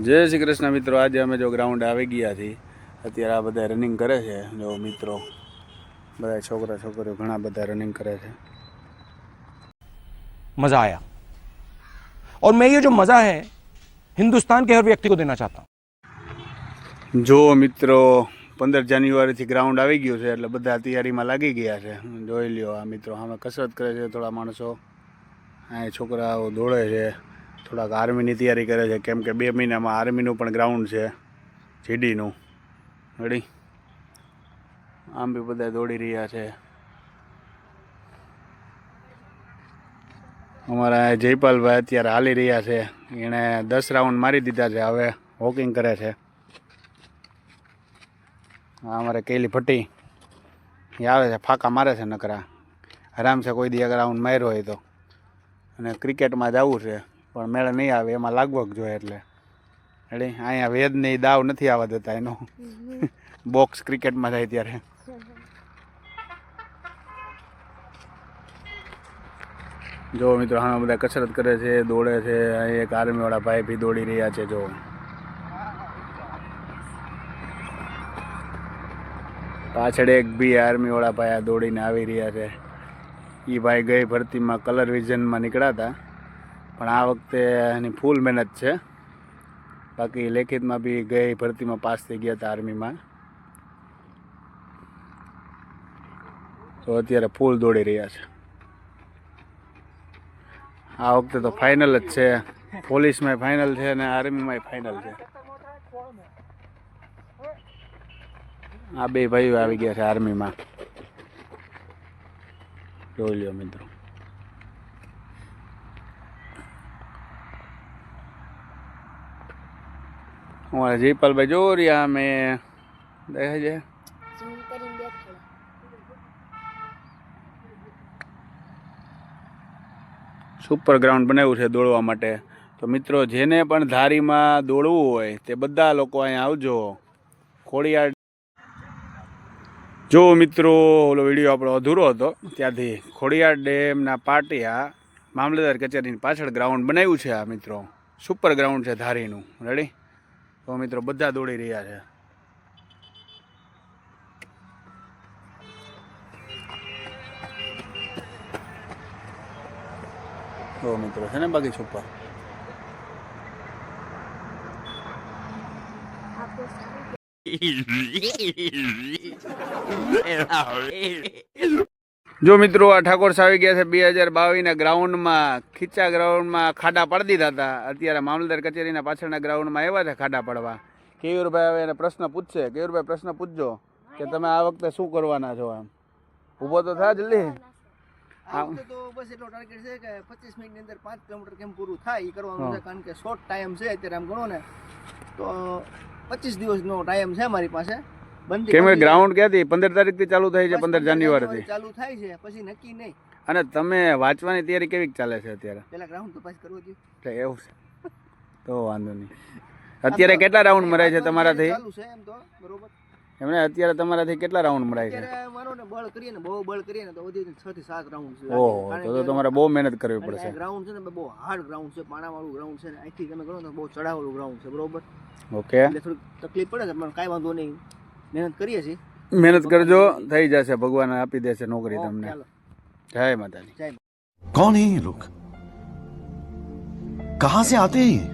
જય શ્રી કૃષ્ણ મિત્રો, આજે અમે જો ગ્રાઉન્ડ આવી ગયા છીએ. અત્યારે આ બધા રનિંગ કરે છે. જો મિત્રો બધા છોકરા છોકરીઓ ઘણા બધા રનિંગ કરે છે. मजा आया और मैं ये जो मजा है हिंदुस्तान के हर व्यक्ति को देना चाहता हूं। જો મિત્રો 15 જાન્યુઆરીથી ગ્રાઉન્ડ આવી ગયું છે એટલે બધા તૈયારીમાં લાગી ગયા છે. જોઈ લ્યો આ મિત્રો સામે કસરત કરે છે થોડા માણસો, આ છોકરાઓ દોડે છે, થોડાક આર્મીની તૈયારી કરે છે કેમ કે 2 મહિનામાં આર્મીનું પણ ગ્રાઉન્ડ છે, જીડીનું. રેડી આમ બી બધા દોડી રહ્યા છે. અમારા જયપાલભાઈ અત્યારે હાલી રહ્યા છે. એણે 10 રાઉન્ડ મારી દીધા છે, હવે વોકિંગ કરે છે. અમારે કેલી ભટ્ટી એ આવે છે, ફાંકા મારે છે નકરા આરામ છે. કોઈ દી રાઉન્ડ માર્યો હોય તો. અને ક્રિકેટમાં જવું છે પણ મેળ નહીં આવે, એમાં લાગવક જોઈએ એટલે. એટલે અહીંયા વેદની દાવ નથી આવવા દેતા એનો. બોક્સ ક્રિકેટમાં જાય ત્યારે. જો મિત્રો હા બધા કસરત કરે છે, દોડે છે. અહીં એક આર્મીવાળા ભાઈ બી દોડી રહ્યા છે. જો પાછળ એક બી આર્મીવાળા ભાઈ આ દોડીને આવી રહ્યા છે. એ ભાઈ ગઈ ભરતીમાં કલર વિઝનમાં નીકળ્યા હતા, પણ આ વખતે એની ફૂલ મહેનત છે. બાકી લેખિતમાં બી ગઈ ભરતીમાં પાસ થઈ ગયા હતા આર્મીમાં. તો અત્યારે ફૂલ દોડી રહ્યા છે. આ વખતે તો ફાઇનલ જ છે. પોલીસમાં ફાઇનલ છે અને આર્મીમાં ફાઇનલ છે. આ બે ભાઈઓ આવી ગયા છે આર્મીમાં. જોઈ લ્યો મિત્રો. અમારા જયપાલભાઈ જો રહ્યા મેં દેખાય છે. સુપર ગ્રાઉન્ડ બનાવ્યું છે દોડવા માટે. તો મિત્રો જેને પણ ધારીમાં દોડવું હોય તે બધા લોકો અહીંયા આવજો. ખોડિયાર જો મિત્રો ઓલો વિડીયો આપણો અધૂરો હતો ત્યાંથી ખોડિયાર ડેમના પાટિયા મામલતદાર કચેરીની પાછળ ગ્રાઉન્ડ બનાવ્યું છે. આ મિત્રો સુપર ગ્રાઉન્ડ છે ધારીનું. રેડી તો મિત્રો બધા દોડી રહ્યા છે. તો મિત્રો છે ને બાકી સુપર. જો મિત્રો આ ઠાકોર આવી ગયા છે 2022ના ગ્રાઉન્ડમાં. ખીચા ગ્રાઉન્ડમાં ખાડા પાડી દીધા હતા. અત્યારે મામલતદાર કચેરીના પાછળના ગ્રાઉન્ડમાં આવ્યા છે ખાડા પાડવા. કેયુરભાઈ હવે એને પ્રશ્ન પૂછશે. કેયુરભાઈ પ્રશ્ન પૂછજો કે તમે આ વખતે શું કરવાના છો. આમ ઊભો તો થા જલ્દી. આ વખતે તો બસ એટલો ટાર્ગેટ છે કે 25 મિનિટની અંદર 5 કિલોમીટર કેમ પૂરું થાય એ કરવાનું છે. કારણ કે શોર્ટ ટાઈમ છે અત્યારે. આમ ગણો ને તો 25 દિવસનો ટાઈમ છે મારી પાસે. કેમ કે ગ્રાઉન્ડ ક્યાંથી 15 તારીખથી ચાલુ થાય છે? 15 જાન્યુઆરીથી ચાલુ થાય છે, પછી નક્કી નહીં. અને તમે વાંચવાની તૈયારી કેવી ચાલે છે અત્યારે? પેલા ગ્રાઉન્ડ તપાસ કરવો જોઈએ. એવું છે તો વાંધો નહીં. અત્યારે કેટલા રાઉન્ડ મરાય છે તમારાથી? ચાલુ છે એમ તો બરોબર. એમને અત્યારે તમારાથી કેટલા રાઉન્ડ મરાય છે? અત્યારે માનો ને બળ કરીએ ને, બહુ બળ કરીએ ને તો વધી 6 થી 7 રાઉન્ડ છે. ઓહો, તો તમારે બહુ મહેનત કરવી પડશે. ગ્રાઉન્ડ છે ને બહુ હાર્ડ ગ્રાઉન્ડ છે, પાણાવાળું ગ્રાઉન્ડ છે ને. અહીંથી તમે ગણો તો બહુ ચડાવેલું ગ્રાઉન્ડ છે બરોબર. ઓકે, એટલે થોડી તકલીફ પડે છે પણ કાંઈ વાંધો નહીં, મહેનત કરીએ છીએ. મહેનત કરજો, થઈ જશે. ભગવાન આપી દેશે નોકરી તમને. જય માતાજી. कौन है ये लोग? कहां से आते हैं ये?